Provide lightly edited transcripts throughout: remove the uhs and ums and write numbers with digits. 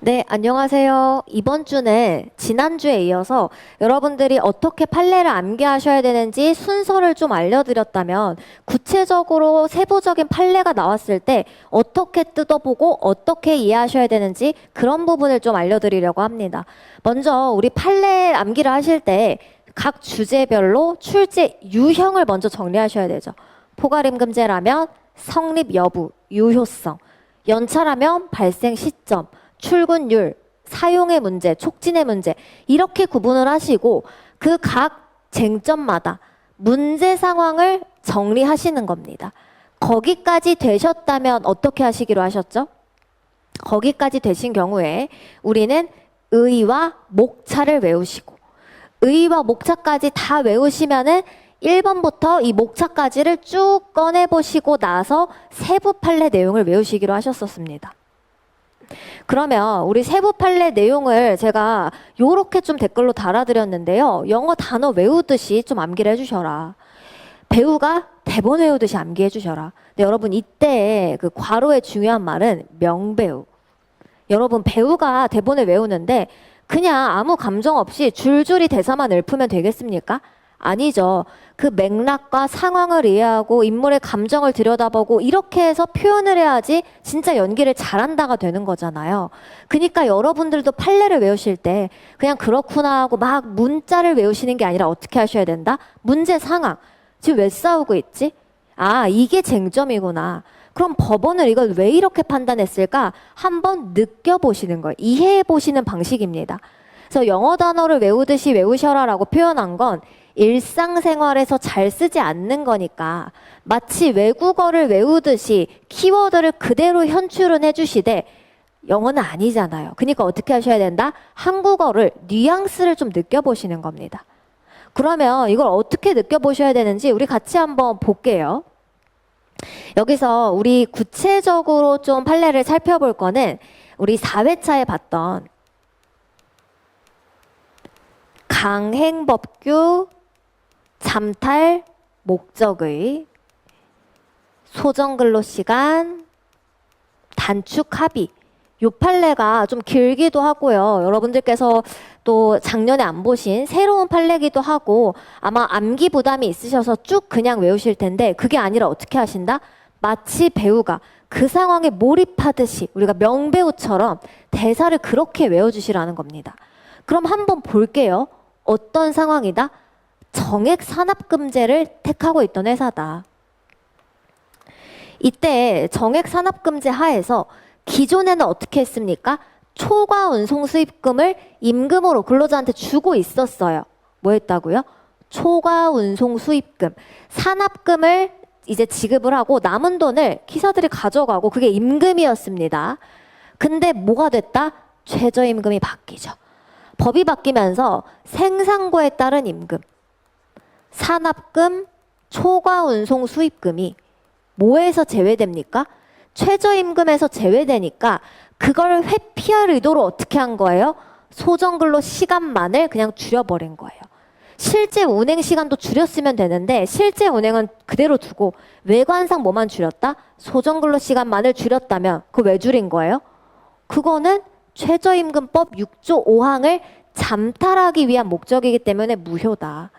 네, 안녕하세요. 이번 주는 지난주에 이어서 여러분들이 어떻게 판례를 암기하셔야 되는지 순서를 좀 알려드렸다면 구체적으로 세부적인 판례가 나왔을 때 어떻게 뜯어보고 어떻게 이해하셔야 되는지 그런 부분을 좀 알려드리려고 합니다. 먼저 우리 판례 암기를 하실 때 각 주제별로 출제 유형을 먼저 정리하셔야 되죠. 포괄임금제라면 성립 여부, 유효성, 연차라면 발생 시점, 출근율, 사용의 문제, 촉진의 문제 이렇게 구분을 하시고 그 각 쟁점마다 문제 상황을 정리하시는 겁니다. 거기까지 되셨다면 어떻게 하시기로 하셨죠? 거기까지 되신 경우에 우리는 의의와 목차를 외우시고 의의와 목차까지 다 외우시면은 1번부터 이 목차까지를 쭉 꺼내보시고 나서 세부 판례 내용을 외우시기로 하셨었습니다. 그러면 우리 세부 판례 내용을 제가 요렇게 좀 댓글로 달아드렸는데요. 영어 단어 외우듯이 좀 암기를 해주셔라. 배우가 대본 외우듯이 암기해 주셔라. 근데 여러분 이때 그 괄호의 중요한 말은 명배우. 여러분 배우가 대본을 외우는데 그냥 아무 감정 없이 줄줄이 대사만 읊으면 되겠습니까? 아니죠. 그 맥락과 상황을 이해하고 인물의 감정을 들여다보고 이렇게 해서 표현을 해야지 진짜 연기를 잘한다가 되는 거잖아요. 그러니까 여러분들도 판례를 외우실 때 그냥 그렇구나 하고 막 문자를 외우시는 게 아니라 어떻게 하셔야 된다? 문제 상황. 지금 왜 싸우고 있지? 아, 이게 쟁점이구나. 그럼 법원을 이걸 왜 이렇게 판단했을까? 한번 느껴보시는 거예요. 이해해보시는 방식입니다. 그래서 영어 단어를 외우듯이 외우셔라라고 표현한 건 일상생활에서 잘 쓰지 않는 거니까 마치 외국어를 외우듯이 키워드를 그대로 현출은 해주시되 영어는 아니잖아요. 그러니까 어떻게 하셔야 된다? 한국어를 뉘앙스를 좀 느껴보시는 겁니다. 그러면 이걸 어떻게 느껴보셔야 되는지 우리 같이 한번 볼게요. 여기서 우리 구체적으로 좀 판례를 살펴볼 거는 우리 4회차에 봤던 강행법규 잠탈 목적의 소정근로시간 단축 합의 요 판례가 좀 길기도 하고요. 여러분들께서 또 작년에 안 보신 새로운 판례기도 하고 아마 암기 부담이 있으셔서 쭉 그냥 외우실 텐데 그게 아니라 어떻게 하신다? 마치 배우가 그 상황에 몰입하듯이 우리가 명배우처럼 대사를 그렇게 외워주시라는 겁니다. 그럼 한번 볼게요. 어떤 상황이다? 정액 산업금제를 택하고 있던 회사다. 이때 정액 산업금제 하에서 기존에는 어떻게 했습니까? 초과 운송 수입금을 임금으로 근로자한테 주고 있었어요. 뭐 했다고요? 초과 운송 수입금. 산업금을 이제 지급을 하고 남은 돈을 기사들이 가져가고 그게 임금이었습니다. 근데 뭐가 됐다? 최저임금이 바뀌죠. 법이 바뀌면서 생산고에 따른 임금, 산업금, 초과 운송 수입금이 뭐에서 제외됩니까? 최저임금에서 제외되니까 그걸 회피할 의도로 어떻게 한 거예요? 소정근로 시간만을 그냥 줄여버린 거예요. 실제 운행 시간도 줄였으면 되는데 실제 운행은 그대로 두고 외관상 뭐만 줄였다? 소정근로 시간만을 줄였다면 그거 왜 줄인 거예요? 그거는 최저임금법 6조 5항을 잠탈하기 위한 목적이기 때문에 무효다.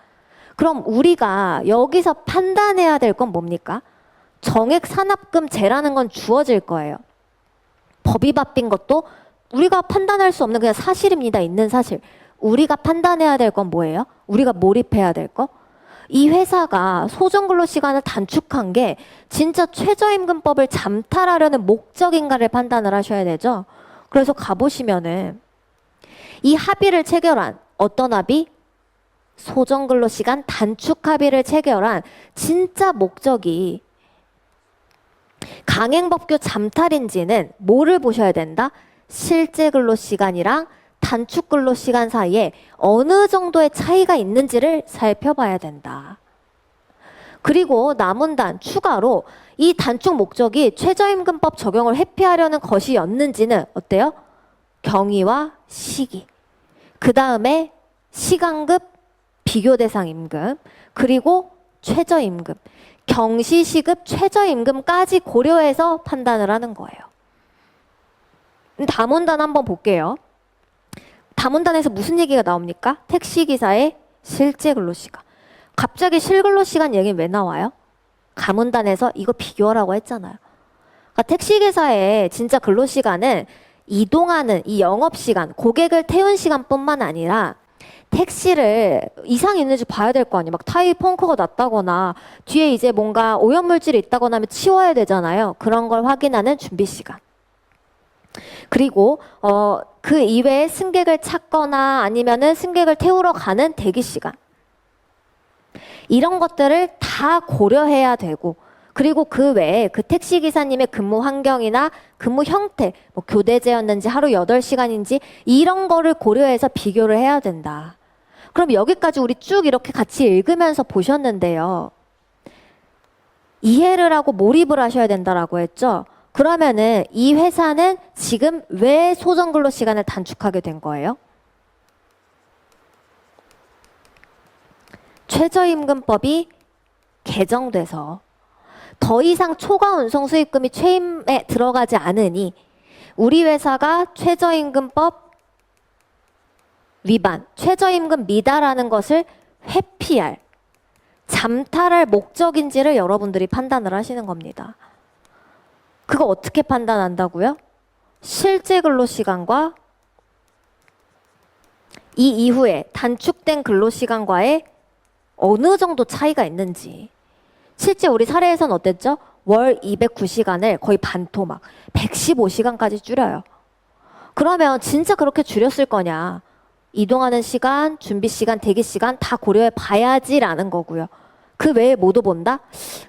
그럼 우리가 여기서 판단해야 될 건 뭡니까? 정액 산업금제라는 건 주어질 거예요. 법이 바뀐 것도 우리가 판단할 수 없는 그냥 사실입니다. 있는 사실. 우리가 판단해야 될 건 뭐예요? 우리가 몰입해야 될 거? 이 회사가 소정근로 시간을 단축한 게 진짜 최저임금법을 잠탈하려는 목적인가를 판단을 하셔야 되죠. 그래서 가보시면은 이 합의를 체결한 어떤 합의? 소정근로 시간 단축 합의를 체결한 진짜 목적이 강행법규 잠탈인지는 뭐를 보셔야 된다? 실제 근로시간이랑 단축 근로시간 사이에 어느 정도의 차이가 있는지를 살펴봐야 된다. 그리고 남은 단 추가로 이 단축 목적이 최저임금법 적용을 회피하려는 것이었는지는 어때요? 경위와 시기. 그 다음에 시간급 비교 대상 임금, 그리고 최저임금, 경시시급 최저임금까지 고려해서 판단을 하는 거예요. 다문단 한번 볼게요. 다문단에서 무슨 얘기가 나옵니까? 택시기사의 실제 근로시간. 갑자기 실근로시간 얘기는 왜 나와요? 가문단에서 이거 비교하라고 했잖아요. 그러니까 택시기사의 진짜 근로시간은 이동하는 이 영업시간, 고객을 태운 시간뿐만 아니라 택시를 이상이 있는지 봐야 될 거 아니에요. 막 타이어 펑크가 났다거나 뒤에 이제 뭔가 오염물질이 있다거나 하면 치워야 되잖아요. 그런 걸 확인하는 준비시간. 그리고 그 이외에 승객을 찾거나 아니면은 승객을 태우러 가는 대기시간. 이런 것들을 다 고려해야 되고, 그리고 그 외에 그 택시기사님의 근무 환경이나 근무 형태, 뭐 교대제였는지 하루 8시간인지 이런 거를 고려해서 비교를 해야 된다. 그럼 여기까지 우리 쭉 이렇게 같이 읽으면서 보셨는데요. 이해를 하고 몰입을 하셔야 된다라고 했죠. 그러면은 이 회사는 지금 왜 소정근로 시간을 단축하게 된 거예요? 최저임금법이 개정돼서 더 이상 초과 운송 수익금이 채임에 들어가지 않으니 우리 회사가 최저임금법 위반, 최저임금 미달하는 것을 회피할, 잠탈할 목적인지를 여러분들이 판단을 하시는 겁니다. 그거 어떻게 판단한다고요? 실제 근로시간과 이 이후에 단축된 근로시간과의 어느 정도 차이가 있는지. 실제 우리 사례에서는 어땠죠? 월 209시간을 거의 반토막 115시간까지 줄여요. 그러면 진짜 그렇게 줄였을 거냐? 이동하는 시간, 준비 시간, 대기 시간 다 고려해 봐야지라는 거고요. 그 외에 모두 본다?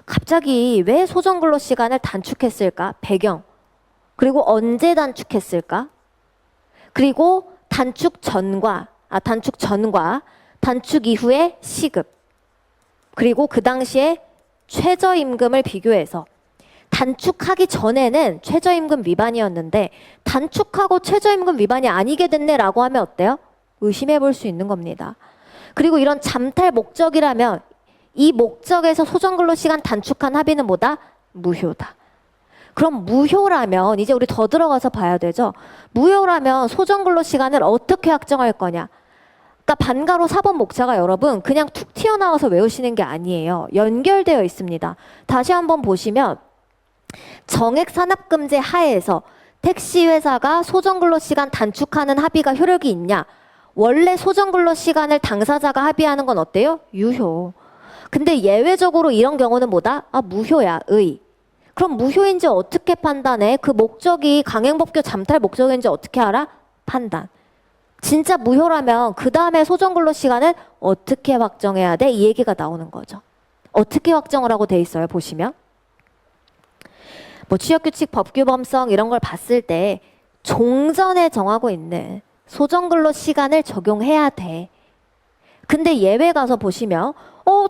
갑자기 왜 소정근로 시간을 단축했을까? 배경. 그리고 언제 단축했을까? 그리고 단축 전과 단축 이후의 시급. 그리고 그 당시에 최저임금을 비교해서 단축하기 전에는 최저임금 위반이었는데 단축하고 최저임금 위반이 아니게 됐네라고 하면 어때요? 의심해 볼 수 있는 겁니다. 그리고 이런 잠탈 목적이라면 이 목적에서 소정근로 시간 단축한 합의는 뭐다? 무효다. 그럼 무효라면 이제 우리 더 들어가서 봐야 되죠. 무효라면 소정근로 시간을 어떻게 확정할 거냐? 그러니까 반가로 사법 목차가 여러분 그냥 툭 튀어나와서 외우시는 게 아니에요. 연결되어 있습니다. 다시 한번 보시면 정액산업금제 하에서 택시회사가 소정근로시간 단축하는 합의가 효력이 있냐? 원래 소정근로시간을 당사자가 합의하는 건 어때요? 유효. 근데 예외적으로 이런 경우는 뭐다? 무효야, 의. 그럼 무효인지 어떻게 판단해? 그 목적이 강행법규 잠탈 목적인지 어떻게 알아? 판단. 진짜 무효라면 그 다음에 소정근로시간은 어떻게 확정해야 돼? 이 얘기가 나오는 거죠. 어떻게 확정을 하고 돼 있어요? 보시면. 뭐 취업규칙 법규범성 이런 걸 봤을 때 종전에 정하고 있는 소정근로시간을 적용해야 돼. 근데 예외 가서 보시면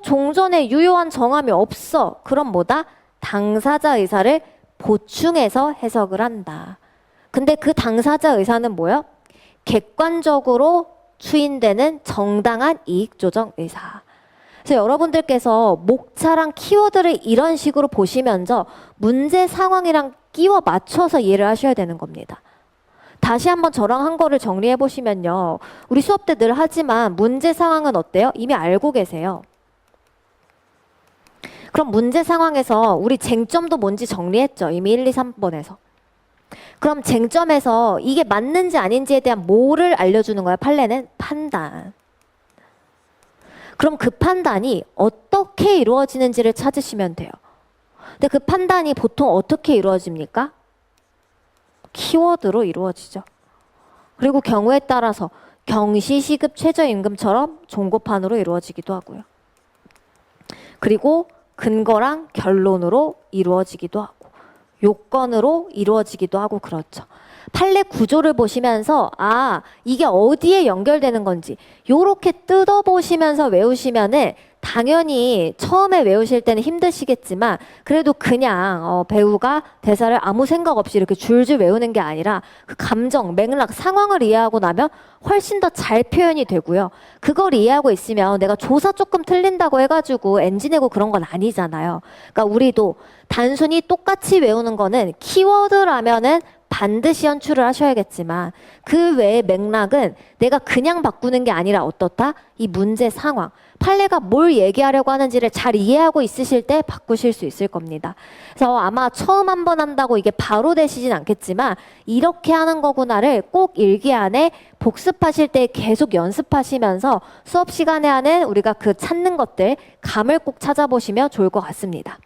종전에 유효한 정함이 없어. 그럼 뭐다? 당사자 의사를 보충해서 해석을 한다. 근데 그 당사자 의사는 뭐예요? 객관적으로 추인되는 정당한 이익조정 의사. 그래서 여러분들께서 목차랑 키워드를 이런 식으로 보시면서 문제 상황이랑 끼워 맞춰서 이해를 하셔야 되는 겁니다. 다시 한번 저랑 한 거를 정리해 보시면요. 우리 수업 때 늘 하지만 문제 상황은 어때요? 이미 알고 계세요. 그럼 문제 상황에서 우리 쟁점도 뭔지 정리했죠. 이미 1, 2, 3번에서. 그럼 쟁점에서 이게 맞는지 아닌지에 대한 뭐를 알려주는 거야? 판례는 판단. 그럼 그 판단이 어떻게 이루어지는지를 찾으시면 돼요. 근데 그 판단이 보통 어떻게 이루어집니까? 키워드로 이루어지죠. 그리고 경우에 따라서 경시시급 최저임금처럼 종고판으로 이루어지기도 하고요. 그리고 근거랑 결론으로 이루어지기도 하고 요건으로 이루어지기도 하고 그렇죠. 판례 구조를 보시면서 이게 어디에 연결되는 건지 요렇게 뜯어보시면서 외우시면은 당연히 처음에 외우실 때는 힘드시겠지만 그래도 그냥 배우가 대사를 아무 생각 없이 이렇게 줄줄 외우는 게 아니라 그 감정, 맥락, 상황을 이해하고 나면 훨씬 더 잘 표현이 되고요. 그걸 이해하고 있으면 내가 조사 조금 틀린다고 해가지고 NG 내고 그런 건 아니잖아요. 그러니까 우리도 단순히 똑같이 외우는 거는 키워드라면은 반드시 연출을 하셔야겠지만 그 외의 맥락은 내가 그냥 바꾸는 게 아니라 어떻다? 이 문제 상황, 판례가 뭘 얘기하려고 하는지를 잘 이해하고 있으실 때 바꾸실 수 있을 겁니다. 그래서 아마 처음 한 번 한다고 이게 바로 되시진 않겠지만 이렇게 하는 거구나를 꼭 일기 안에 복습하실 때 계속 연습하시면서 수업 시간에 하는 우리가 그 찾는 것들, 감을 꼭 찾아보시면 좋을 것 같습니다.